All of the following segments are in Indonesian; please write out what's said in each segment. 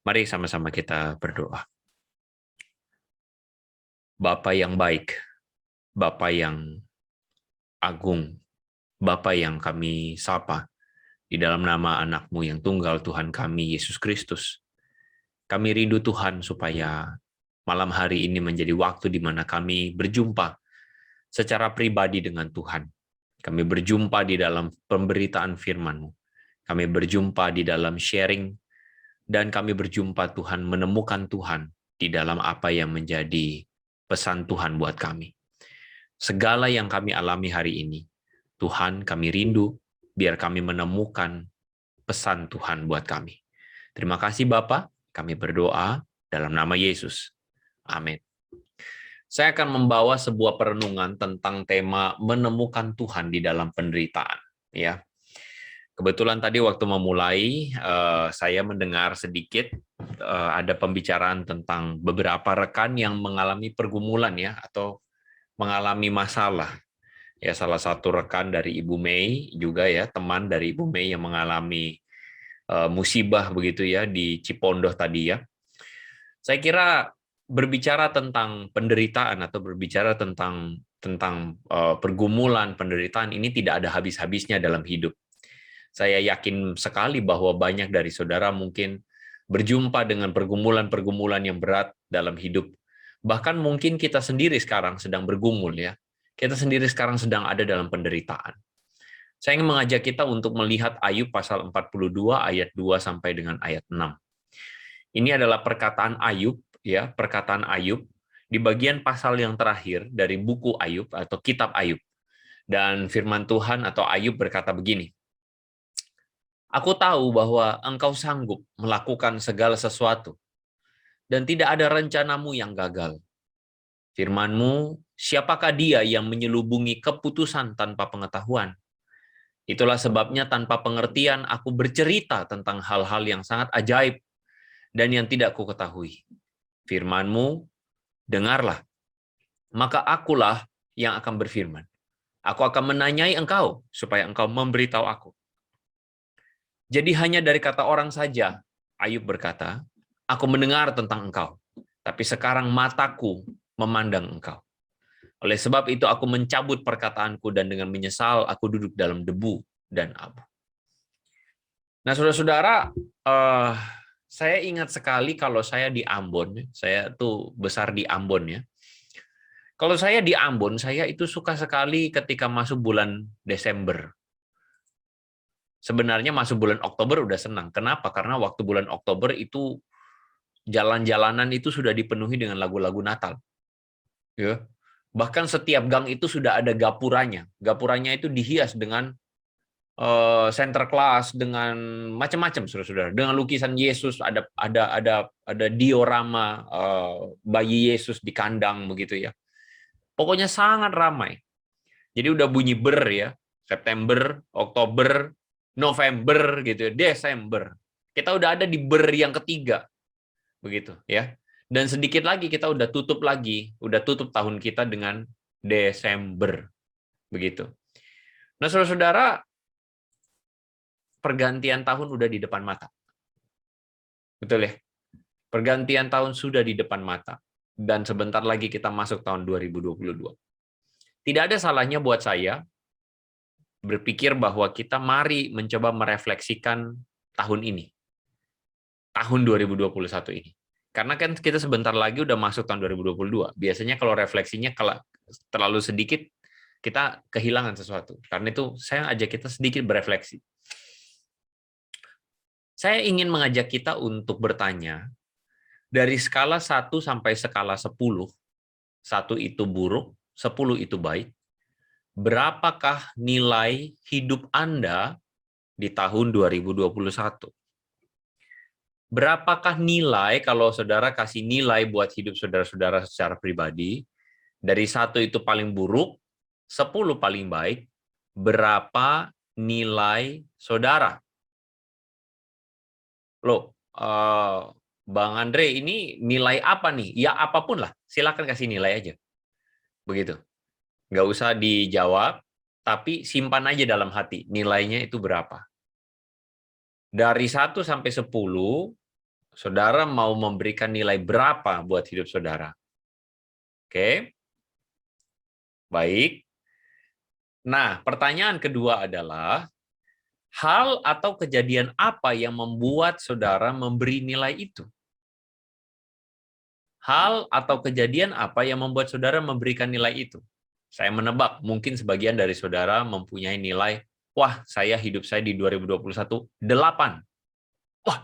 Mari sama-sama kita berdoa. Bapa yang baik, Bapa yang agung, Bapa yang kami sapa, di dalam nama anak-Mu yang tunggal Tuhan kami, Yesus Kristus. Kami rindu Tuhan supaya malam hari ini menjadi waktu di mana kami berjumpa secara pribadi dengan Tuhan. Kami berjumpa di dalam pemberitaan firman-Mu. Kami berjumpa di dalam sharing, dan kami berjumpa Tuhan, menemukan Tuhan di dalam apa yang menjadi pesan Tuhan buat kami. Segala yang kami alami hari ini, Tuhan, kami rindu biar kami menemukan pesan Tuhan buat kami. Terima kasih Bapa, kami berdoa dalam nama Yesus. Amin. Saya akan membawa sebuah perenungan tentang tema menemukan Tuhan di dalam penderitaan. Ya, kebetulan tadi waktu memulai, saya mendengar sedikit ada pembicaraan tentang beberapa rekan yang mengalami pergumulan ya, atau mengalami masalah. Ya, salah satu rekan dari Ibu Mei juga ya, teman dari Ibu Mei yang mengalami musibah begitu ya di Cipondoh tadi ya. Saya kira berbicara tentang penderitaan atau berbicara tentang pergumulan, penderitaan ini tidak ada habis-habisnya dalam hidup. Saya yakin sekali bahwa banyak dari saudara mungkin berjumpa dengan pergumulan-pergumulan yang berat dalam hidup. Bahkan mungkin kita sendiri sekarang sedang bergumul ya. Kita sendiri sekarang sedang ada dalam penderitaan. Saya ingin mengajak kita untuk melihat Ayub pasal 42 ayat 2 sampai dengan ayat 6. Ini adalah perkataan Ayub ya, perkataan Ayub di bagian pasal yang terakhir dari buku Ayub atau kitab Ayub. Dan firman Tuhan atau Ayub berkata begini, "Aku tahu bahwa engkau sanggup melakukan segala sesuatu, dan tidak ada rencanamu yang gagal. Firman-Mu, siapakah dia yang menyelubungi keputusan tanpa pengetahuan? Itulah sebabnya tanpa pengertian aku bercerita tentang hal-hal yang sangat ajaib dan yang tidak ku ketahui. Firman-Mu, dengarlah, maka akulah yang akan berfirman. Aku akan menanyai engkau, supaya engkau memberitahu aku. Jadi hanya dari kata orang saja, Ayub berkata, aku mendengar tentang engkau, tapi sekarang mataku memandang engkau. Oleh sebab itu aku mencabut perkataanku dan dengan menyesal aku duduk dalam debu dan abu." Nah, saudara-saudara, saya ingat sekali kalau saya di Ambon, saya tuh besar di Ambon ya. Kalau saya di Ambon, saya itu suka sekali ketika masuk bulan Desember. Sebenarnya masuk bulan Oktober udah senang. Kenapa? Karena waktu bulan Oktober itu jalan-jalanan itu sudah dipenuhi dengan lagu-lagu Natal. Ya. Bahkan setiap gang itu sudah ada gapuranya. Gapuranya itu dihias dengan Sinterklas, dengan macam-macam, saudara-saudara. Dengan lukisan Yesus, ada diorama bayi Yesus di kandang begitu ya. Pokoknya sangat ramai. Jadi udah bunyi ber ya. September, Oktober, November gitu, Desember. Kita udah ada di ber yang ketiga. Begitu ya. Dan sedikit lagi kita udah tutup tahun kita dengan Desember. Begitu. Nah, saudara-saudara, pergantian tahun udah di depan mata. Betul ya? Pergantian tahun sudah di depan mata. Dan sebentar lagi kita masuk tahun 2022. Tidak ada salahnya buat saya berpikir bahwa kita mari mencoba merefleksikan tahun ini. Tahun 2021 ini. Karena kan kita sebentar lagi udah masuk tahun 2022. Biasanya kalau refleksinya kalau terlalu sedikit, kita kehilangan sesuatu. Karena itu saya ajak kita sedikit berefleksi. Saya ingin mengajak kita untuk bertanya, dari skala 1 sampai skala 10, 1 itu buruk, 10 itu baik, berapakah nilai hidup Anda di tahun 2021? Berapakah nilai, kalau saudara kasih nilai buat hidup saudara-saudara secara pribadi, dari 1 itu paling buruk, 10 paling baik, berapa nilai saudara? Loh, Bang Andre, ini nilai apa nih? Ya apapun lah, silakan kasih nilai aja. Begitu. Nggak usah dijawab, tapi simpan aja dalam hati, nilainya itu berapa. Dari 1 sampai 10, Saudara mau memberikan nilai berapa buat hidup saudara? Oke, baik. Nah, pertanyaan kedua adalah, hal atau kejadian apa yang membuat saudara memberi nilai itu? Hal atau kejadian apa yang membuat saudara memberikan nilai itu? Saya menebak, mungkin sebagian dari saudara mempunyai nilai, wah, hidup saya di 2021, 8. Wah,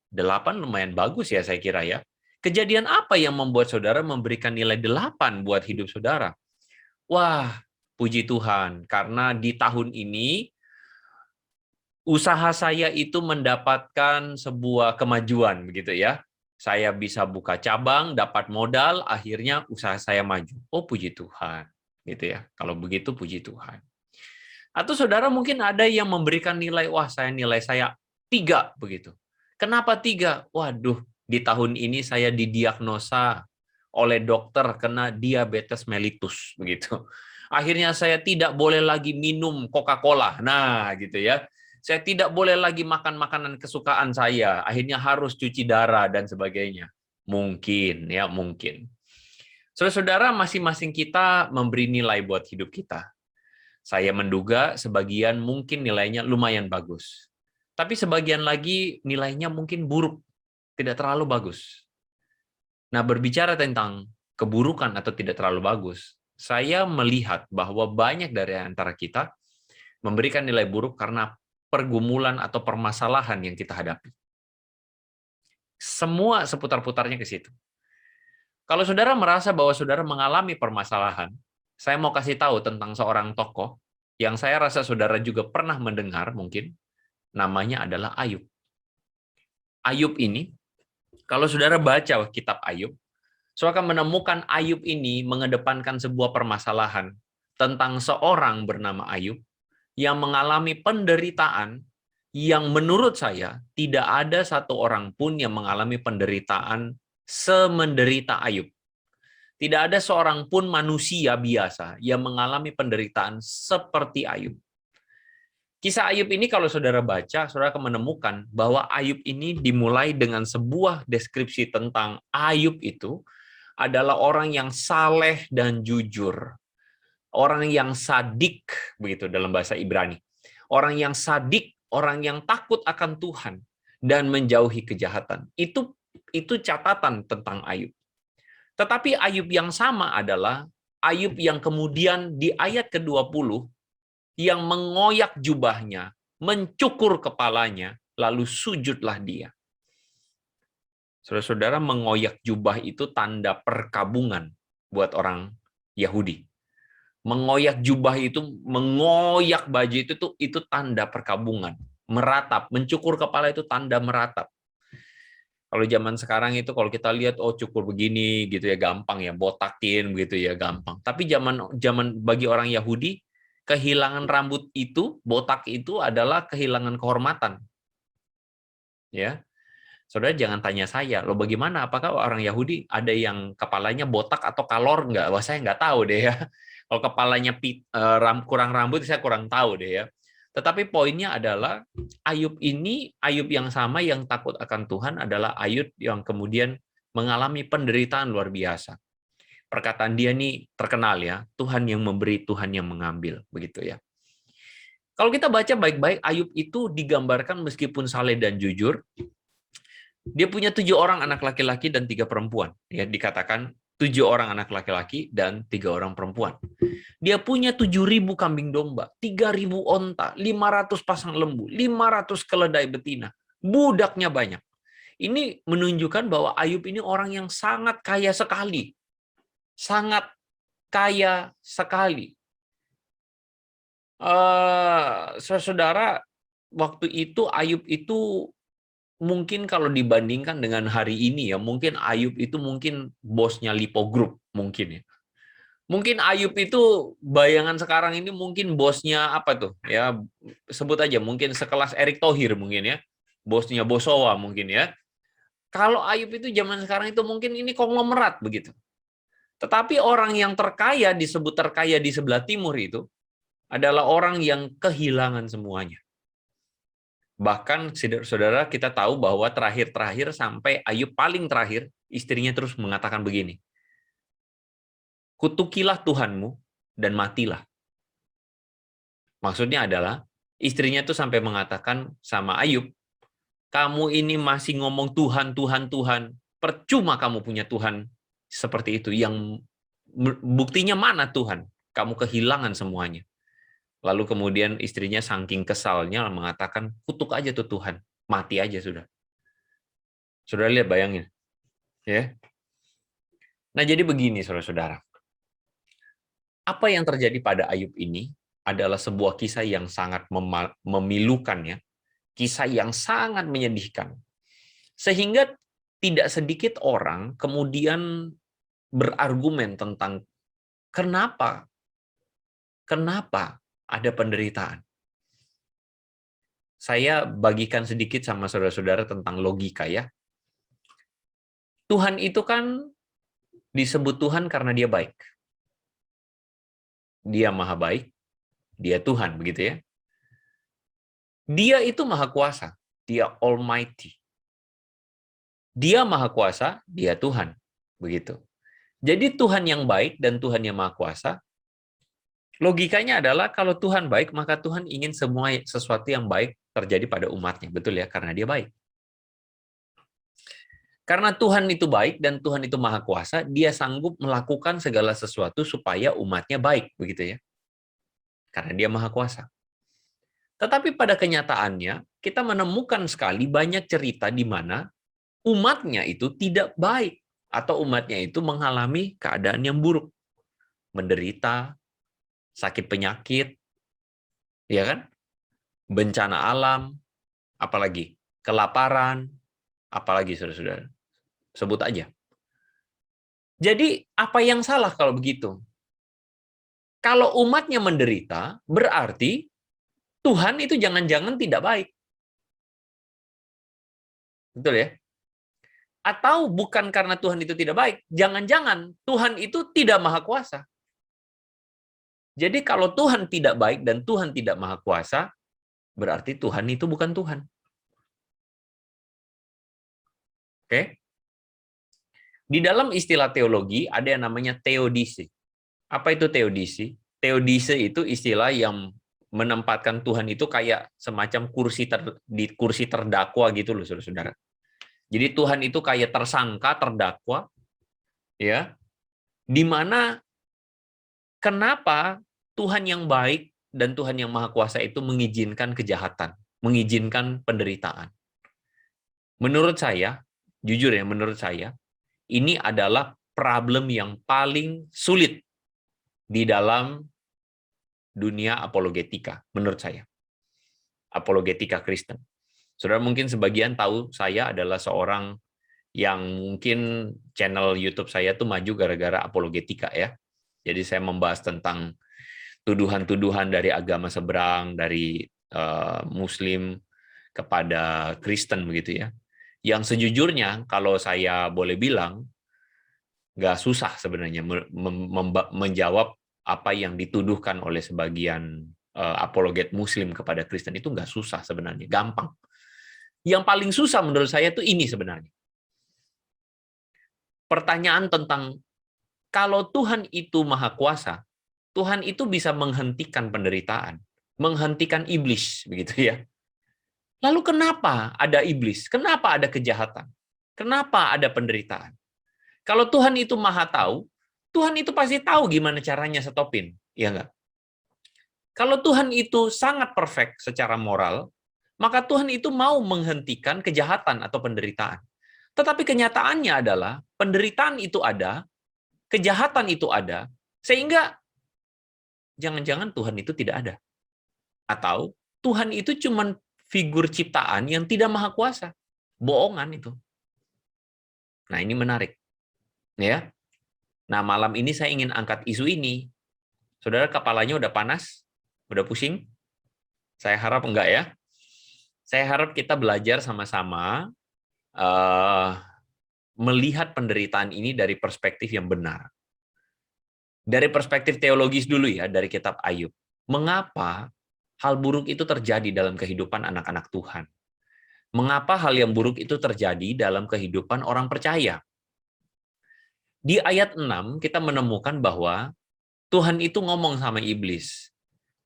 8 lumayan bagus ya saya kira ya. Kejadian apa yang membuat saudara memberikan nilai 8 buat hidup saudara? Wah, puji Tuhan, karena di tahun ini usaha saya itu mendapatkan sebuah kemajuan begitu ya. Saya bisa buka cabang, dapat modal, akhirnya usaha saya maju. Oh, puji Tuhan. Gitu ya. Kalau begitu puji Tuhan. Atau saudara mungkin ada yang memberikan nilai, wah nilai saya 3 begitu. Kenapa 3? Waduh, di tahun ini saya didiagnosa oleh dokter kena diabetes mellitus begitu. Akhirnya saya tidak boleh lagi minum Coca-Cola. Nah, gitu ya. Saya tidak boleh lagi makan makanan kesukaan saya. Akhirnya harus cuci darah dan sebagainya. Mungkin ya, mungkin. Saudara-saudara, masing-masing kita memberi nilai buat hidup kita. Saya menduga sebagian mungkin nilainya lumayan bagus. Tapi sebagian lagi nilainya mungkin buruk, tidak terlalu bagus. Nah, berbicara tentang keburukan atau tidak terlalu bagus, saya melihat bahwa banyak dari antara kita memberikan nilai buruk karena pergumulan atau permasalahan yang kita hadapi. Semua seputar-putarnya ke situ. Kalau saudara merasa bahwa saudara mengalami permasalahan, saya mau kasih tahu tentang seorang tokoh yang saya rasa saudara juga pernah mendengar mungkin, namanya adalah Ayub. Ayub ini, kalau saudara baca kitab Ayub, saudara akan menemukan Ayub ini mengedepankan sebuah permasalahan tentang seorang bernama Ayub yang mengalami penderitaan yang menurut saya tidak ada satu orang pun yang mengalami penderitaan semenderita Ayub. Tidak ada seorang pun manusia biasa yang mengalami penderitaan seperti Ayub. Kisah Ayub ini kalau saudara baca, saudara akan menemukan bahwa Ayub ini dimulai dengan sebuah deskripsi tentang Ayub itu adalah orang yang saleh dan jujur. Orang yang sadik, begitu dalam bahasa Ibrani. Orang yang sadik, orang yang takut akan Tuhan dan menjauhi kejahatan. Itu catatan tentang Ayub. Tetapi Ayub yang sama adalah Ayub yang kemudian di ayat ke-20 yang mengoyak jubahnya, mencukur kepalanya, lalu sujudlah dia. Saudara-saudara, mengoyak jubah itu tanda perkabungan buat orang Yahudi. Mengoyak jubah itu, mengoyak baju itu tanda perkabungan. Meratap, mencukur kepala itu tanda meratap. Kalau zaman sekarang itu kalau kita lihat cukur begini gitu ya gampang ya, botakin gitu ya gampang. Tapi zaman bagi orang Yahudi, kehilangan rambut itu, botak itu adalah kehilangan kehormatan. Ya. Saudara jangan tanya saya, loh bagaimana apakah orang Yahudi ada yang kepalanya botak atau kalor enggak? Wah, saya nggak tahu deh ya. Kalau kepalanya kurang rambut saya kurang tahu deh ya. Tetapi poinnya adalah Ayub ini, Ayub yang sama yang takut akan Tuhan adalah Ayub yang kemudian mengalami penderitaan luar biasa. Perkataan dia nih terkenal ya, Tuhan yang memberi, Tuhan yang mengambil, begitu ya. Kalau kita baca baik-baik, Ayub itu digambarkan meskipun saleh dan jujur, dia punya 7 orang anak laki-laki dan 3 perempuan. Ya, dikatakan 7 orang anak laki-laki dan 3 orang perempuan. Dia punya 7.000 kambing domba, 3.000 onta, 500 pasang lembu, 500 keledai betina. Budaknya banyak. Ini menunjukkan bahwa Ayub ini orang yang sangat kaya sekali. Sangat kaya sekali. Saudara, waktu itu Ayub itu mungkin kalau dibandingkan dengan hari ini ya, mungkin Ayub itu mungkin bosnya Lipo Group mungkin ya. Mungkin Ayub itu bayangan sekarang ini mungkin bosnya apa tuh? Ya, sebut aja mungkin sekelas Erick Thohir mungkin ya. Bosnya Bosowa mungkin ya. Kalau Ayub itu zaman sekarang itu mungkin ini konglomerat begitu. Tetapi orang yang terkaya disebut terkaya di sebelah timur itu adalah orang yang kehilangan semuanya. Bahkan saudara kita tahu bahwa terakhir-terakhir sampai Ayub paling terakhir, istrinya terus mengatakan begini, kutukilah Tuhanmu dan matilah. Maksudnya adalah istrinya tuh sampai mengatakan sama Ayub, kamu ini masih ngomong Tuhan, Tuhan, Tuhan. Percuma kamu punya Tuhan seperti itu. Yang buktinya mana Tuhan? Kamu kehilangan semuanya. Lalu kemudian istrinya saking kesalnya mengatakan, kutuk aja tuh Tuhan. Mati aja sudah. Saudara lihat, bayangin. Ya. Nah jadi begini saudara-saudara. Apa yang terjadi pada Ayub ini adalah sebuah kisah yang sangat memilukan, ya. Kisah yang sangat menyedihkan. Sehingga tidak sedikit orang kemudian berargumen tentang kenapa ada penderitaan. Saya bagikan sedikit sama saudara-saudara tentang logika, ya. Tuhan itu kan disebut Tuhan karena dia baik. Dia maha baik, dia Tuhan, begitu ya. Dia itu maha kuasa, dia Almighty. Dia maha kuasa, dia Tuhan, begitu. Jadi Tuhan yang baik dan Tuhan yang maha kuasa, logikanya adalah kalau Tuhan baik, maka Tuhan ingin semua sesuatu yang baik terjadi pada umatnya, betul ya, karena dia baik. Karena Tuhan itu baik dan Tuhan itu maha kuasa, dia sanggup melakukan segala sesuatu supaya umatnya baik, begitu ya. Karena dia maha kuasa. Tetapi pada kenyataannya, kita menemukan sekali banyak cerita di mana umatnya itu tidak baik, atau umatnya itu mengalami keadaan yang buruk. Menderita, sakit penyakit, ya kan? Bencana alam, apalagi kelaparan, apalagi saudara-saudara. Sebut aja. Jadi, apa yang salah kalau begitu? Kalau umatnya menderita, berarti Tuhan itu jangan-jangan tidak baik. Betul ya? Atau bukan karena Tuhan itu tidak baik, jangan-jangan Tuhan itu tidak maha kuasa. Jadi kalau Tuhan tidak baik dan Tuhan tidak maha kuasa, berarti Tuhan itu bukan Tuhan. Oke? Di dalam istilah teologi ada yang namanya teodisi. Apa itu teodisi? Teodisi itu istilah yang menempatkan Tuhan itu kayak semacam di kursi terdakwa gitu loh, saudara-saudara. Jadi Tuhan itu kayak tersangka, terdakwa, ya. Di mana kenapa Tuhan yang baik dan Tuhan yang maha kuasa itu mengizinkan kejahatan, mengizinkan penderitaan. Menurut saya, jujur ya, menurut saya, ini adalah problem yang paling sulit di dalam dunia apologetika, menurut saya. Apologetika Kristen. Saudara mungkin sebagian tahu saya adalah seorang yang mungkin channel YouTube saya tuh maju gara-gara apologetika, ya. Jadi saya membahas tentang tuduhan-tuduhan dari agama seberang, dari Muslim kepada Kristen, begitu ya. Yang sejujurnya, kalau saya boleh bilang, nggak susah sebenarnya menjawab apa yang dituduhkan oleh sebagian apologet Muslim kepada Kristen, itu nggak susah sebenarnya, gampang. Yang paling susah menurut saya itu ini sebenarnya. Pertanyaan tentang kalau Tuhan itu maha kuasa, Tuhan itu bisa menghentikan penderitaan, menghentikan iblis, begitu ya. Lalu kenapa ada iblis? Kenapa ada kejahatan? Kenapa ada penderitaan? Kalau Tuhan itu maha tahu, Tuhan itu pasti tahu gimana caranya stopin, ya enggak? Kalau Tuhan itu sangat perfect secara moral, maka Tuhan itu mau menghentikan kejahatan atau penderitaan. Tetapi kenyataannya adalah penderitaan itu ada, kejahatan itu ada, sehingga jangan-jangan Tuhan itu tidak ada. Atau Tuhan itu cuma figur ciptaan yang tidak maha kuasa. Bohongan itu. Nah, ini menarik. Ya. Nah, malam ini saya ingin angkat isu ini. Saudara, kepalanya udah panas? Udah pusing? Saya harap enggak ya. Saya harap kita belajar sama-sama melihat penderitaan ini dari perspektif yang benar. Dari perspektif teologis dulu ya, dari kitab Ayub. Mengapa hal buruk itu terjadi dalam kehidupan anak-anak Tuhan? Mengapa hal yang buruk itu terjadi dalam kehidupan orang percaya? Di ayat 6 kita menemukan bahwa Tuhan itu ngomong sama iblis,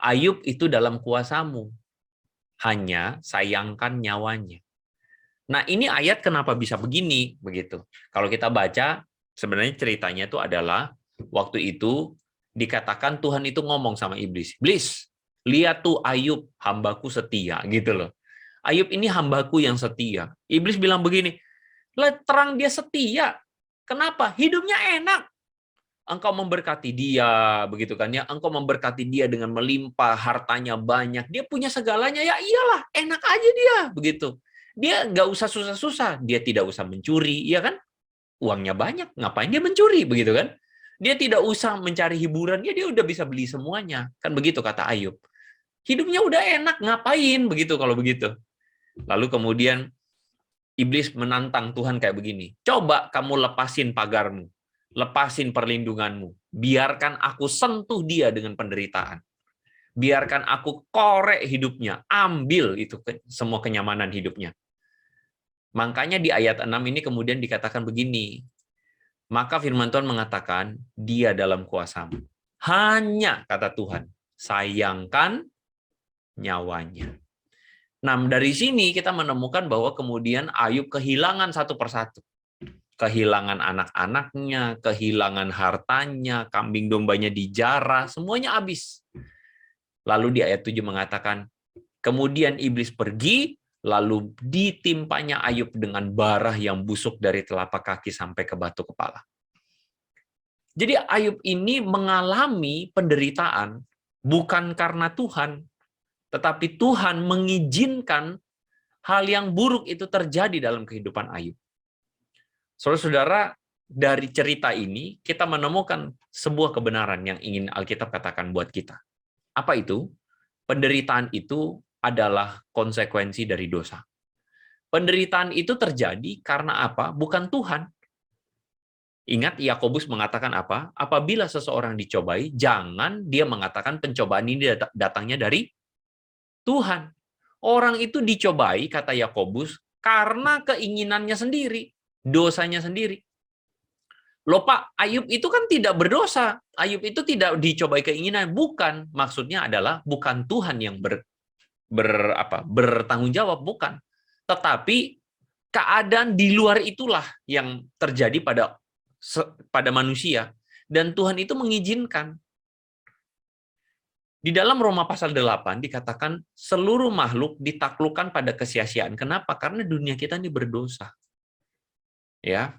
Ayub itu dalam kuasamu, hanya sayangkan nyawanya. Nah, ini ayat kenapa bisa begini? Begitu. Kalau kita baca, sebenarnya ceritanya itu adalah waktu itu dikatakan Tuhan itu ngomong sama iblis, Iblis, lihat tuh Ayub, hambaku setia, gitu loh. Ayub ini hambaku yang setia. Iblis bilang begini, lah terang dia setia. Kenapa? Hidupnya enak. Engkau memberkati dia, begitu kan ya? Engkau memberkati dia dengan melimpah, hartanya banyak, dia punya segalanya, ya iyalah, enak aja dia, begitu. Dia nggak usah susah-susah, dia tidak usah mencuri, ya kan? Uangnya banyak, ngapain dia mencuri, begitu kan? Dia tidak usah mencari hiburan, ya dia udah bisa beli semuanya, kan begitu kata Ayub. Hidupnya udah enak, ngapain begitu kalau begitu? Lalu kemudian iblis menantang Tuhan kayak begini, coba kamu lepasin pagarmu, lepasin perlindunganmu, biarkan aku sentuh dia dengan penderitaan, biarkan aku korek hidupnya, ambil itu semua kenyamanan hidupnya. Makanya di ayat 6 ini kemudian dikatakan begini, maka firman Tuhan mengatakan, dia dalam kuasamu. Hanya, kata Tuhan, sayangkan nyawanya. Nah, dari sini kita menemukan bahwa kemudian Ayub kehilangan satu persatu. Kehilangan anak-anaknya, kehilangan hartanya, kambing dombanya dijarah, semuanya habis. Lalu di ayat 7 mengatakan, kemudian iblis pergi, lalu ditimpanya Ayub dengan barah yang busuk dari telapak kaki sampai ke batu kepala. Jadi Ayub ini mengalami penderitaan bukan karena Tuhan, tetapi Tuhan mengizinkan hal yang buruk itu terjadi dalam kehidupan Ayub. Saudara-saudara, dari cerita ini kita menemukan sebuah kebenaran yang ingin Alkitab katakan buat kita. Apa itu? Penderitaan itu adalah konsekuensi dari dosa. Penderitaan itu terjadi karena apa? Bukan Tuhan. Ingat, Yakobus mengatakan apa? Apabila seseorang dicobai, jangan dia mengatakan pencobaan ini datangnya dari Tuhan. Orang itu dicobai, kata Yakobus, karena keinginannya sendiri, dosanya sendiri. Loh Pak, Ayub itu kan tidak berdosa. Ayub itu tidak dicobai keinginan. Bukan. Maksudnya adalah bukan Tuhan yang bertanggung jawab, bukan. Tetapi keadaan di luar itulah yang terjadi pada manusia. Dan Tuhan itu mengizinkan. Di dalam Roma pasal 8 dikatakan seluruh makhluk ditaklukkan pada kesia-siaan. Kenapa? Karena dunia kita ini berdosa. Ya.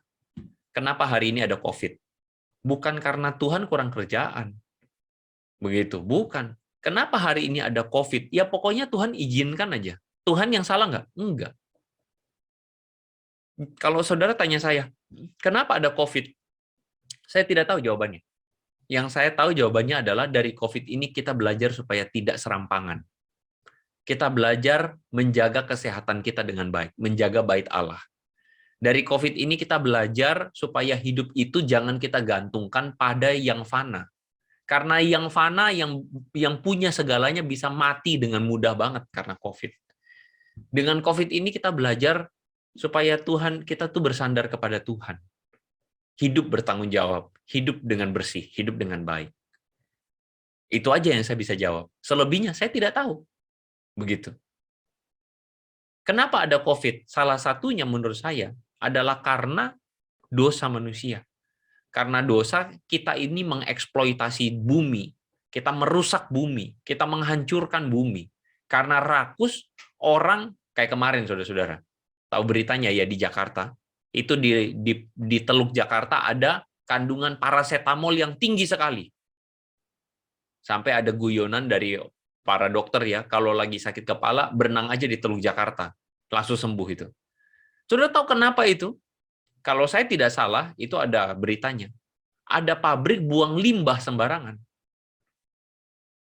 Kenapa hari ini ada COVID? Bukan karena Tuhan kurang kerjaan. Begitu, bukan. Kenapa hari ini ada COVID? Ya pokoknya Tuhan izinkan aja. Tuhan yang salah nggak? Enggak. Kalau saudara tanya saya, kenapa ada COVID? Saya tidak tahu jawabannya. Yang saya tahu jawabannya adalah dari COVID ini kita belajar supaya tidak serampangan. Kita belajar menjaga kesehatan kita dengan baik, menjaga bait Allah. Dari COVID ini kita belajar supaya hidup itu jangan kita gantungkan pada yang fana. Karena yang fana, yang punya segalanya bisa mati dengan mudah banget karena COVID. Dengan COVID ini kita belajar supaya kita tuh bersandar kepada Tuhan. Hidup bertanggung jawab, hidup dengan bersih, hidup dengan baik. Itu aja yang saya bisa jawab. Selebihnya saya tidak tahu. Begitu. Kenapa ada COVID? Salah satunya menurut saya adalah karena dosa manusia. Karena dosa, kita ini mengeksploitasi bumi. Kita merusak bumi. Kita menghancurkan bumi. Karena rakus, orang, kayak kemarin, saudara-saudara. Tahu beritanya ya di Jakarta. Itu di Teluk Jakarta ada kandungan parasetamol yang tinggi sekali. Sampai ada guyonan dari para dokter ya, kalau lagi sakit kepala, berenang aja di Teluk Jakarta. Langsung sembuh itu. Sudah tahu kenapa itu? Kalau saya tidak salah, itu ada beritanya. Ada pabrik buang limbah sembarangan.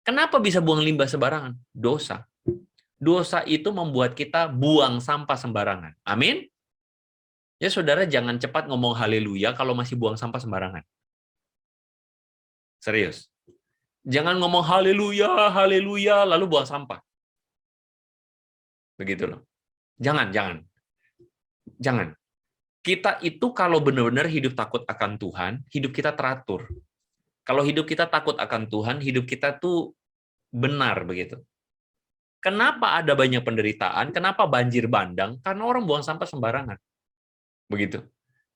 Kenapa bisa buang limbah sembarangan? Dosa. Dosa itu membuat kita buang sampah sembarangan. Amin? Ya saudara, jangan cepat ngomong haleluya kalau masih buang sampah sembarangan. Serius. Jangan ngomong haleluya, haleluya, lalu buang sampah. Begitu loh. Jangan, jangan. Jangan. Kita itu kalau benar-benar hidup takut akan Tuhan, hidup kita teratur. Kalau hidup kita takut akan Tuhan, hidup kita tuh benar begitu. Kenapa ada banyak penderitaan? Kenapa banjir bandang? Karena orang buang sampah sembarangan. Begitu.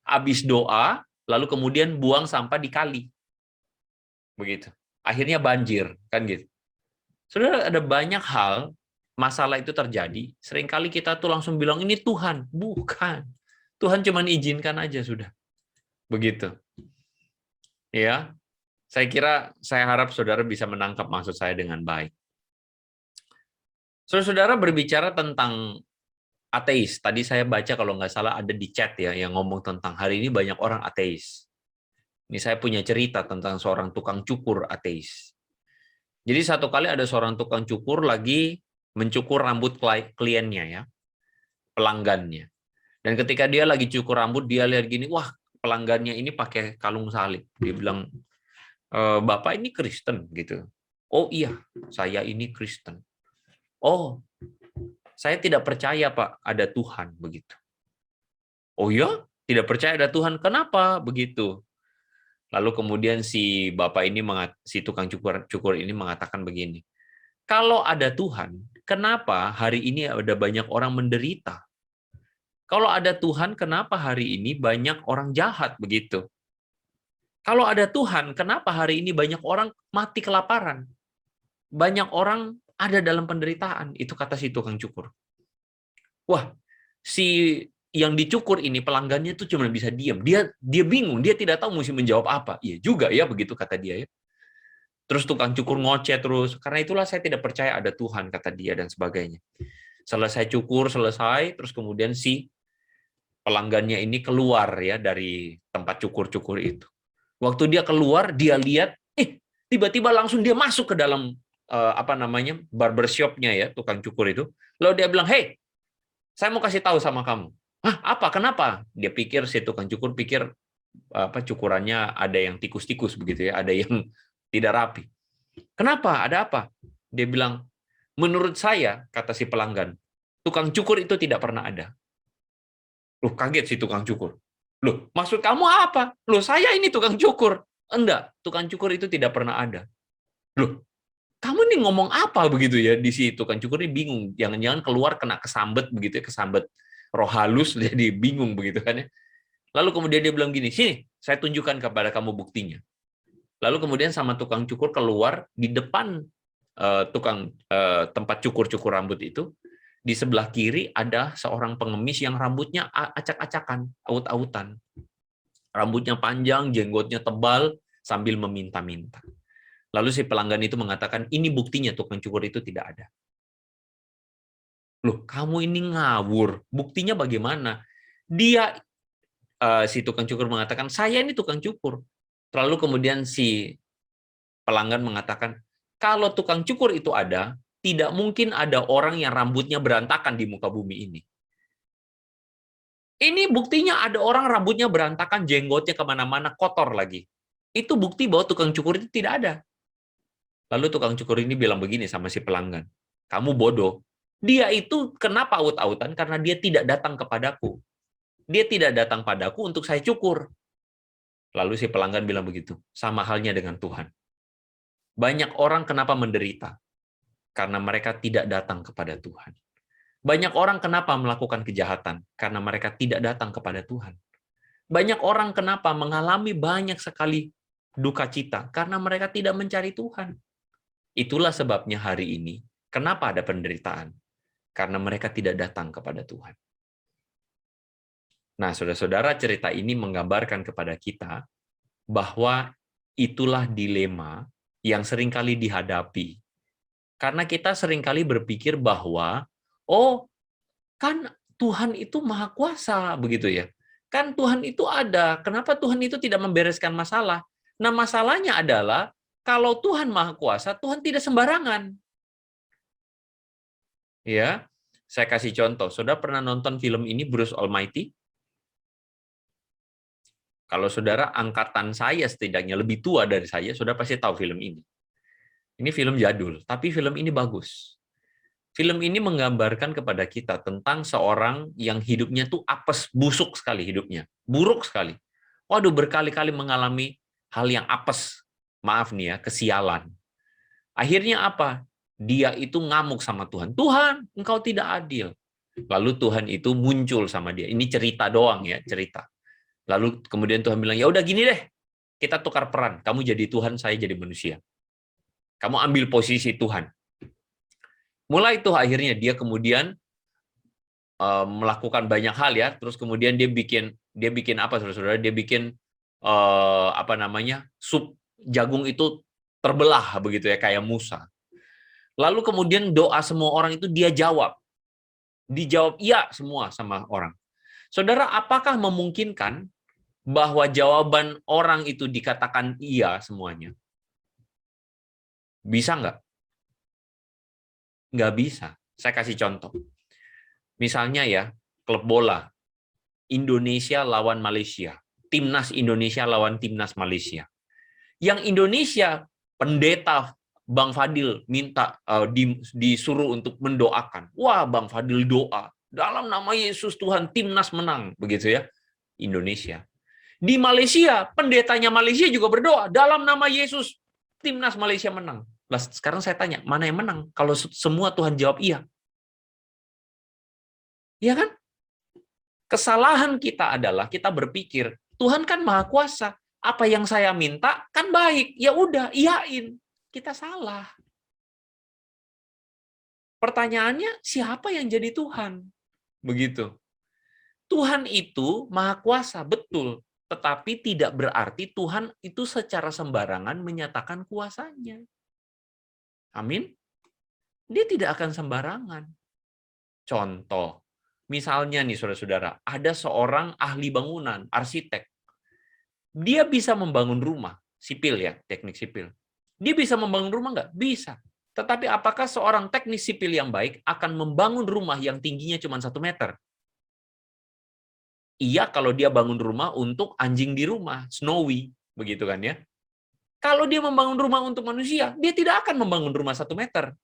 Habis doa, lalu kemudian buang sampah di kali. Begitu. Akhirnya banjir, kan gitu. Saudara, ada banyak hal masalah itu terjadi, seringkali kita tuh langsung bilang ini Tuhan. Bukan. Tuhan cuma izinkan aja sudah. Begitu. Ya. Saya harap saudara bisa menangkap maksud saya dengan baik. Saudara berbicara tentang ateis. Tadi saya baca kalau nggak salah ada di chat ya yang ngomong tentang hari ini banyak orang ateis. Ini saya punya cerita tentang seorang tukang cukur ateis. Jadi satu kali ada seorang tukang cukur lagi mencukur rambut kliennya ya, pelanggannya. Dan ketika dia lagi cukur rambut, dia lihat gini, wah pelanggannya ini pakai kalung salib. Dia bilang, Bapak ini Kristen gitu. Oh iya, saya ini Kristen. Oh, saya tidak percaya Pak ada Tuhan begitu. Oh ya, tidak percaya ada Tuhan. Kenapa begitu? Lalu kemudian si bapak ini, si tukang cukur ini mengatakan begini. Kalau ada Tuhan, kenapa hari ini ada banyak orang menderita? Kalau ada Tuhan, kenapa hari ini banyak orang jahat begitu? Kalau ada Tuhan, kenapa hari ini banyak orang mati kelaparan? Banyak orang ada dalam penderitaan, itu kata si tukang cukur. Wah, si yang dicukur ini pelanggannya tuh cuma bisa diam. Dia bingung, dia tidak tahu mesti menjawab apa. Iya juga ya, begitu kata dia ya. Terus tukang cukur ngoceh terus. Karena itulah saya tidak percaya ada Tuhan, kata dia dan sebagainya. Selesai cukur, selesai, terus kemudian si pelanggannya ini keluar ya dari tempat cukur-cukur itu. Waktu dia keluar, dia lihat, tiba-tiba langsung dia masuk ke dalam barbershop-nya ya, tukang cukur itu. Lalu dia bilang, hey, saya mau kasih tahu sama kamu. Hah, apa? Kenapa? Dia pikir, si tukang cukur pikir cukurannya ada yang tikus-tikus begitu ya, ada yang tidak rapi. Kenapa? Ada apa? Dia bilang, menurut saya, kata si pelanggan, tukang cukur itu tidak pernah ada. Loh, kaget si tukang cukur. Loh, maksud kamu apa? Loh, saya ini tukang cukur. Enggak, tukang cukur itu tidak pernah ada. Loh, kamu nih ngomong apa begitu ya? Di situ tukang cukur ini bingung. Jangan-jangan keluar kena kesambet begitu ya, kesambet roh halus, jadi bingung begitu kan ya. Lalu kemudian dia bilang gini, sini, saya tunjukkan kepada kamu buktinya. Lalu kemudian sama tukang cukur keluar di depan tempat cukur-cukur rambut itu. Di sebelah kiri ada seorang pengemis yang rambutnya acak-acakan, aut-autan. Rambutnya panjang, jenggotnya tebal, sambil meminta-minta. Lalu si pelanggan itu mengatakan, ini buktinya tukang cukur itu tidak ada. Loh, kamu ini ngawur. Buktinya bagaimana? Si tukang cukur mengatakan, saya ini tukang cukur. Lalu kemudian si pelanggan mengatakan, kalau tukang cukur itu ada, tidak mungkin ada orang yang rambutnya berantakan di muka bumi ini. Ini buktinya ada orang rambutnya berantakan, jenggotnya kemana-mana, kotor lagi. Itu bukti bahwa tukang cukur itu tidak ada. Lalu tukang cukur ini bilang begini sama si pelanggan, kamu bodoh. Dia itu kenapa aut-autan? Karena dia tidak datang kepadaku. Dia tidak datang padaku untuk saya cukur. Lalu si pelanggan bilang begitu, sama halnya dengan Tuhan. Banyak orang kenapa menderita? Karena mereka tidak datang kepada Tuhan. Banyak orang kenapa melakukan kejahatan? Karena mereka tidak datang kepada Tuhan. Banyak orang kenapa mengalami banyak sekali duka cita? Karena mereka tidak mencari Tuhan. Itulah sebabnya hari ini, kenapa ada penderitaan? Karena mereka tidak datang kepada Tuhan. Nah, saudara-saudara, cerita ini menggambarkan kepada kita bahwa itulah dilema yang seringkali dihadapi. Karena kita seringkali berpikir bahwa, oh, kan Tuhan itu maha kuasa, begitu ya. Kan Tuhan itu ada, kenapa Tuhan itu tidak membereskan masalah? Nah, masalahnya adalah, kalau Tuhan maha kuasa, Tuhan tidak sembarangan. Ya, saya kasih contoh. Saudara pernah nonton film ini, Bruce Almighty? Kalau saudara angkatan saya setidaknya lebih tua dari saya, saudara pasti tahu film ini. Ini film jadul, tapi film ini bagus. Film ini menggambarkan kepada kita tentang seorang yang hidupnya tuh apes, busuk sekali hidupnya. Buruk sekali. Waduh, berkali-kali mengalami hal yang apes. Maaf nih ya, kesialan. Akhirnya apa? Dia itu ngamuk sama Tuhan. Tuhan, engkau tidak adil. Lalu Tuhan itu muncul sama dia. Ini cerita doang ya, cerita. Lalu kemudian Tuhan bilang, ya udah gini deh, kita tukar peran. Kamu jadi Tuhan, saya jadi manusia. Kamu ambil posisi Tuhan. Mulai itu akhirnya dia kemudian melakukan banyak hal ya. Terus kemudian dia bikin apa saudara-saudara? Dia bikin apa namanya? Sup jagung itu terbelah begitu ya, kayak Musa. Lalu kemudian doa semua orang itu dia jawab. Dijawab iya semua sama orang. Saudara, apakah memungkinkan bahwa jawaban orang itu dikatakan iya semuanya? Bisa nggak? Nggak bisa. Saya kasih contoh. Misalnya ya, klub bola. Indonesia lawan Malaysia. Timnas Indonesia lawan Timnas Malaysia. Yang Indonesia, pendeta Bang Fadil minta disuruh untuk mendoakan. Wah, Bang Fadil doa. Dalam nama Yesus Tuhan, Timnas menang. Begitu ya, Indonesia. Di Malaysia, pendetanya Malaysia juga berdoa. Dalam nama Yesus, Timnas Malaysia menang. Nah, sekarang saya tanya, mana yang menang? Kalau semua Tuhan jawab iya. Iya kan? Kesalahan kita adalah kita berpikir, Tuhan kan Maha Kuasa. Apa yang saya minta kan baik. Ya udah, iyain. Kita salah. Pertanyaannya, siapa yang jadi Tuhan? Begitu. Tuhan itu Maha Kuasa, betul. Tetapi tidak berarti Tuhan itu secara sembarangan menyatakan kuasanya. Amin. Dia tidak akan sembarangan. Contoh, misalnya nih saudara-saudara, ada seorang ahli bangunan, arsitek. Dia bisa membangun rumah, sipil ya, teknik sipil. Dia bisa membangun rumah nggak? Bisa. Tetapi apakah seorang teknik sipil yang baik akan membangun rumah yang tingginya cuma 1 meter? Iya, kalau dia bangun rumah untuk anjing di rumah, Snowy, begitu kan ya. Kalau dia membangun rumah untuk manusia, dia tidak akan membangun rumah 1 meter.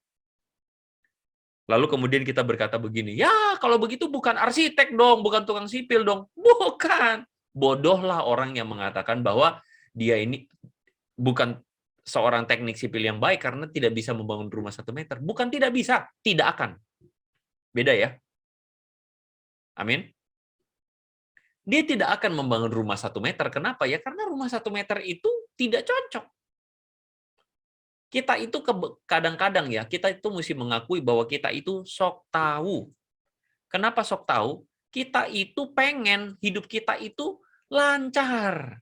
Lalu kemudian kita berkata begini, ya kalau begitu bukan arsitek dong, bukan tukang sipil dong. Bukan. Bodohlah orang yang mengatakan bahwa dia ini bukan seorang teknik sipil yang baik karena tidak bisa membangun rumah 1 meter. Bukan tidak bisa, tidak akan. Beda ya. Amin. Dia tidak akan membangun rumah 1 meter. Kenapa ya? Karena rumah 1 meter itu tidak cocok. Kita itu kadang-kadang ya, kita itu mesti mengakui bahwa kita itu sok tahu. Kenapa sok tahu? Kita itu pengen hidup kita itu lancar.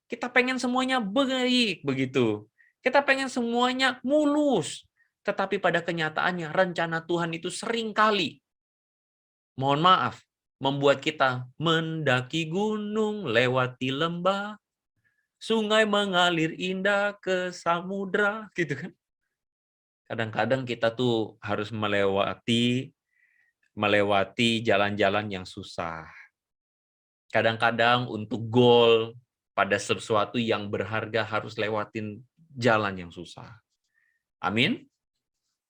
Kita pengen semuanya baik, begitu. Kita pengen semuanya mulus. Tetapi pada kenyataannya, rencana Tuhan itu seringkali, mohon maaf, membuat kita mendaki gunung, lewati lembah, sungai mengalir indah ke samudra, gitu kan. Kadang-kadang kita tuh harus melewati jalan-jalan yang susah. Kadang-kadang untuk goal pada sesuatu yang berharga harus lewatin jalan yang susah. Amin.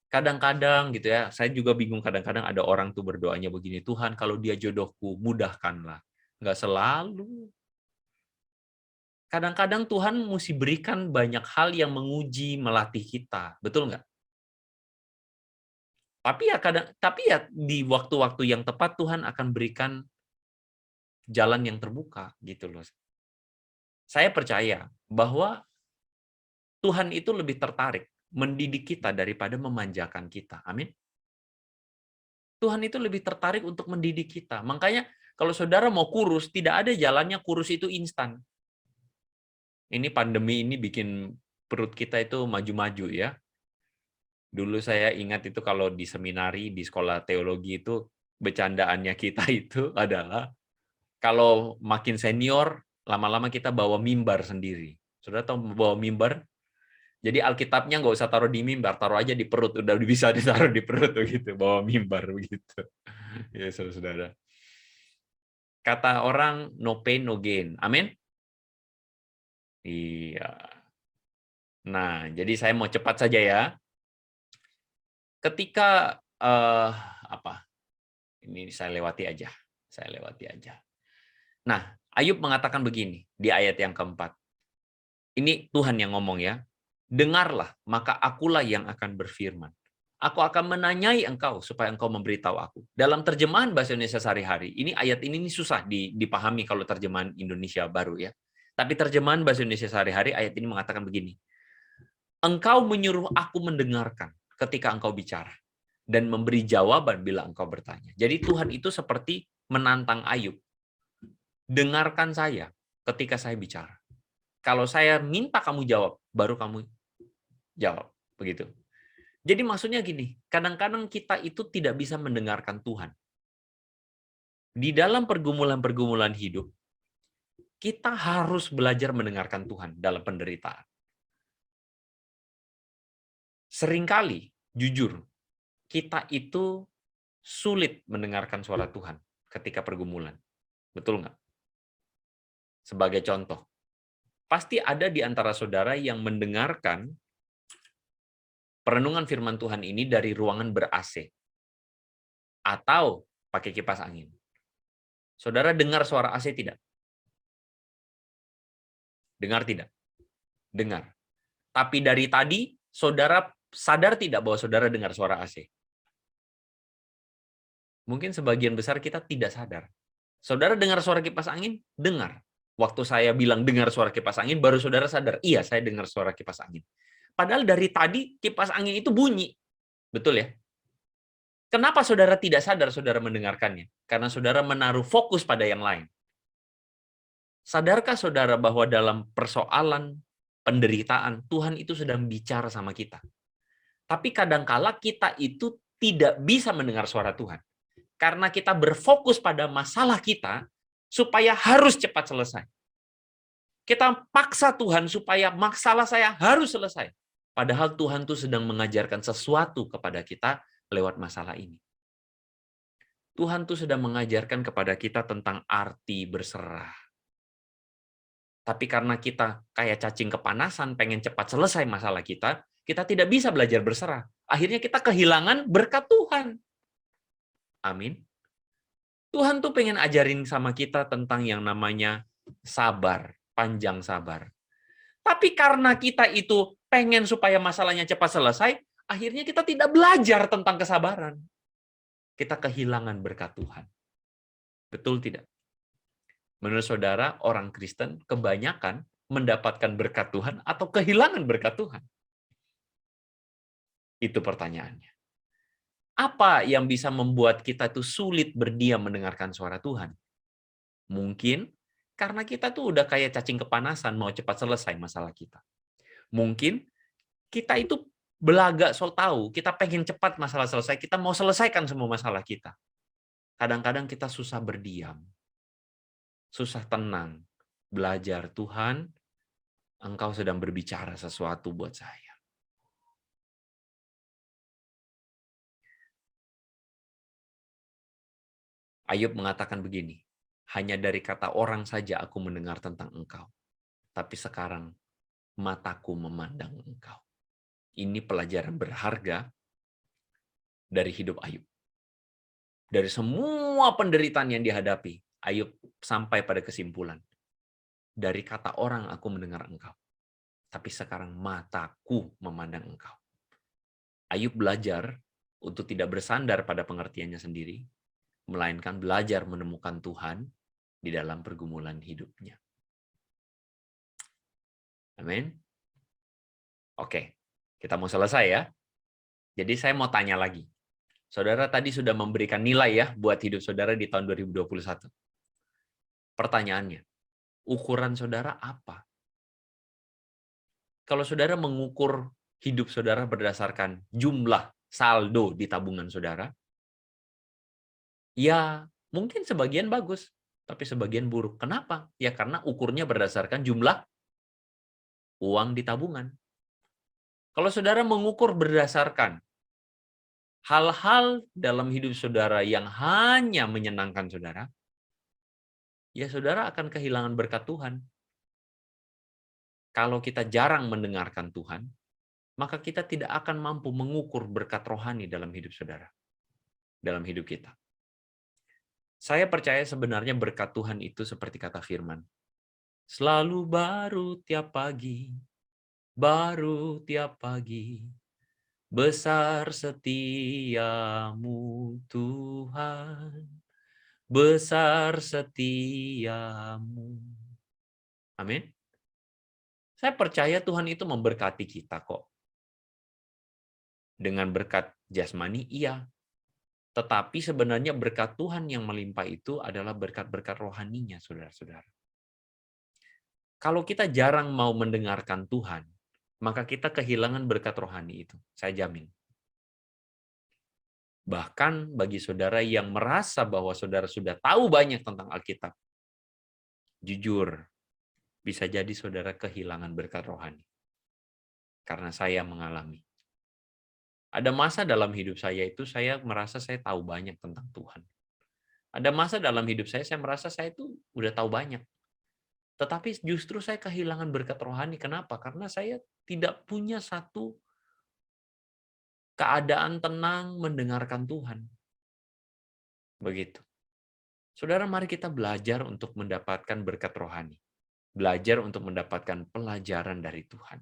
Kadang-kadang gitu ya, saya juga bingung kadang-kadang ada orang tuh berdoanya begini, Tuhan kalau dia jodohku, mudahkanlah. Enggak selalu. Kadang-kadang Tuhan mesti berikan banyak hal yang menguji, melatih kita. Betul nggak? Tapi ya di waktu-waktu yang tepat Tuhan akan berikan jalan yang terbuka gitu loh. Saya percaya bahwa Tuhan itu lebih tertarik mendidik kita daripada memanjakan kita. Amin. Tuhan itu lebih tertarik untuk mendidik kita. Makanya kalau saudara mau kurus, tidak ada jalannya kurus itu instan. Ini pandemi ini bikin perut kita itu maju-maju ya. Dulu saya ingat itu kalau di seminari, di sekolah teologi itu, bercandaannya kita itu adalah kalau makin senior, lama-lama kita bawa mimbar sendiri. Saudara tahu bawa mimbar? Jadi Alkitabnya nggak usah taruh di mimbar, taruh aja di perut, udah bisa ditaruh di perut begitu, bawa mimbar begitu. Ya, saudara. Kata orang, no pain, no gain. Amin? Iya. Nah, jadi saya mau cepat saja ya. Ketika ini saya lewati aja. Nah, Ayub mengatakan begini di ayat yang keempat. Ini Tuhan yang ngomong ya. Dengarlah, maka akulah yang akan berfirman. Aku akan menanyai engkau supaya engkau memberitahu aku. Dalam terjemahan bahasa Indonesia sehari-hari, ini ayat ini susah dipahami kalau terjemahan Indonesia baru ya. Tapi terjemahan bahasa Indonesia sehari-hari ayat ini mengatakan begini. Engkau menyuruh aku mendengarkan ketika engkau bicara dan memberi jawaban bila engkau bertanya. Jadi Tuhan itu seperti menantang Ayub. Dengarkan saya ketika saya bicara. Kalau saya minta kamu jawab, baru kamu jawab. Begitu. Jadi maksudnya gini, kadang-kadang kita itu tidak bisa mendengarkan Tuhan. Di dalam pergumulan-pergumulan hidup, kita harus belajar mendengarkan Tuhan dalam penderitaan. Seringkali, jujur, kita itu sulit mendengarkan suara Tuhan ketika pergumulan. Betul nggak? Sebagai contoh, pasti ada di antara saudara yang mendengarkan perenungan firman Tuhan ini dari ruangan ber-AC atau pakai kipas angin. Saudara dengar suara AC tidak? Dengar tidak? Dengar. Tapi dari tadi, saudara sadar tidak bahwa saudara dengar suara AC? Mungkin sebagian besar kita tidak sadar. Saudara dengar suara kipas angin? Dengar. Waktu saya bilang dengar suara kipas angin, baru saudara sadar, iya saya dengar suara kipas angin. Padahal dari tadi kipas angin itu bunyi. Betul ya? Kenapa saudara tidak sadar saudara mendengarkannya? Karena saudara menaruh fokus pada yang lain. Sadarkah saudara bahwa dalam persoalan penderitaan, Tuhan itu sedang bicara sama kita? Tapi kadangkala kita itu tidak bisa mendengar suara Tuhan. Karena kita berfokus pada masalah kita, supaya harus cepat selesai. Kita paksa Tuhan supaya masalah saya harus selesai. Padahal Tuhan itu sedang mengajarkan sesuatu kepada kita lewat masalah ini. Tuhan itu sedang mengajarkan kepada kita tentang arti berserah. Tapi karena kita kayak cacing kepanasan, pengen cepat selesai masalah kita tidak bisa belajar berserah. Akhirnya kita kehilangan berkat Tuhan. Amin. Tuhan tuh pengen ajarin sama kita tentang yang namanya sabar, panjang sabar. Tapi karena kita itu pengen supaya masalahnya cepat selesai, akhirnya kita tidak belajar tentang kesabaran. Kita kehilangan berkat Tuhan. Betul tidak? Menurut saudara, orang Kristen kebanyakan mendapatkan berkat Tuhan atau kehilangan berkat Tuhan? Itu pertanyaannya. Apa yang bisa membuat kita tuh sulit berdiam mendengarkan suara Tuhan? Mungkin karena kita tuh udah kayak cacing kepanasan mau cepat selesai masalah kita. Mungkin kita itu belaga so tahu, kita pengen cepat masalah selesai, kita mau selesaikan semua masalah kita. Kadang-kadang kita susah berdiam, susah tenang, belajar Tuhan, Engkau sedang berbicara sesuatu buat saya. Ayub mengatakan begini, hanya dari kata orang saja aku mendengar tentang Engkau, tapi sekarang mataku memandang Engkau. Ini pelajaran berharga dari hidup Ayub. Dari semua penderitaan yang dihadapi, Ayub sampai pada kesimpulan, dari kata orang aku mendengar Engkau, tapi sekarang mataku memandang Engkau. Ayub belajar untuk tidak bersandar pada pengertiannya sendiri, melainkan belajar menemukan Tuhan di dalam pergumulan hidupnya. Amin. Oke, kita mau selesai ya. Jadi saya mau tanya lagi. Saudara tadi sudah memberikan nilai ya buat hidup saudara di tahun 2021. Pertanyaannya, ukuran saudara apa? Kalau saudara mengukur hidup saudara berdasarkan jumlah saldo di tabungan saudara, ya mungkin sebagian bagus, tapi sebagian buruk. Kenapa? Ya karena ukurnya berdasarkan jumlah uang di tabungan. Kalau saudara mengukur berdasarkan hal-hal dalam hidup saudara yang hanya menyenangkan saudara, ya saudara akan kehilangan berkat Tuhan. Kalau kita jarang mendengarkan Tuhan, maka kita tidak akan mampu mengukur berkat rohani dalam hidup saudara, dalam hidup kita. Saya percaya sebenarnya berkat Tuhan itu seperti kata firman. Selalu baru tiap pagi, baru tiap pagi, besar setiamu Tuhan, besar setiamu. Amin. Saya percaya Tuhan itu memberkati kita kok. Dengan berkat jasmani, iya. Tetapi sebenarnya berkat Tuhan yang melimpah itu adalah berkat-berkat rohaninya, saudara-saudara. Kalau kita jarang mau mendengarkan Tuhan, maka kita kehilangan berkat rohani itu. Saya jamin. Bahkan bagi saudara yang merasa bahwa saudara sudah tahu banyak tentang Alkitab, jujur, bisa jadi saudara kehilangan berkat rohani. Karena saya mengalami. Ada masa dalam hidup saya itu saya merasa saya tahu banyak tentang Tuhan. Ada masa dalam hidup saya merasa saya itu udah tahu banyak. Tetapi justru saya kehilangan berkat rohani. Kenapa? Karena saya tidak punya satu keadaan tenang mendengarkan Tuhan. Begitu. Saudara, mari kita belajar untuk mendapatkan berkat rohani. Belajar untuk mendapatkan pelajaran dari Tuhan.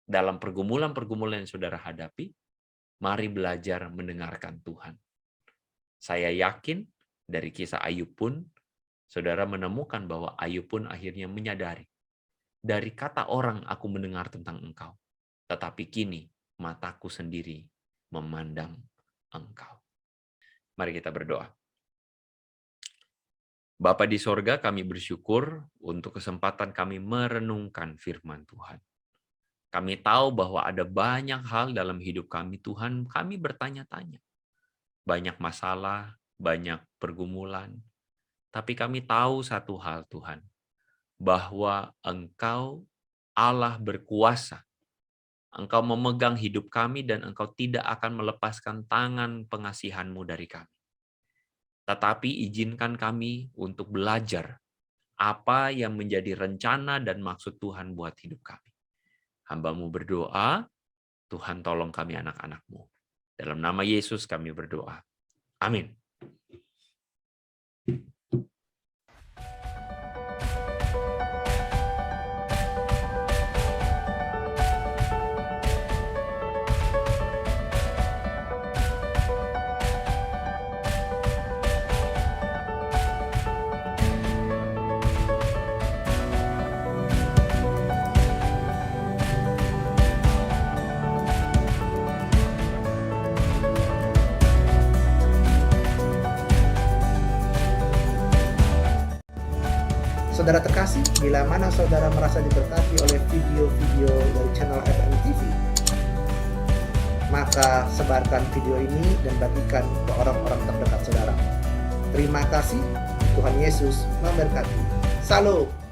Dalam pergumulan-pergumulan yang saudara hadapi, mari belajar mendengarkan Tuhan. Saya yakin dari kisah Ayub pun, saudara menemukan bahwa Ayub pun akhirnya menyadari, dari kata orang aku mendengar tentang engkau, tetapi kini mataku sendiri memandang engkau. Mari kita berdoa. Bapa di sorga, kami bersyukur untuk kesempatan kami merenungkan firman Tuhan. Kami tahu bahwa ada banyak hal dalam hidup kami, Tuhan, kami bertanya-tanya. Banyak masalah, banyak pergumulan. Tapi kami tahu satu hal, Tuhan, bahwa Engkau Allah berkuasa. Engkau memegang hidup kami dan Engkau tidak akan melepaskan tangan pengasihan-Mu dari kami. Tetapi izinkan kami untuk belajar apa yang menjadi rencana dan maksud Tuhan buat hidup kami. Hamba-Mu berdoa, Tuhan tolong kami anak-anak-Mu. Dalam nama Yesus kami berdoa. Amin. Saudara terkasih, bila mana saudara merasa diberkati oleh video-video dari channel FM TV, maka sebarkan video ini dan bagikan ke orang-orang terdekat saudara. Terima kasih, Tuhan Yesus memberkati. Salam.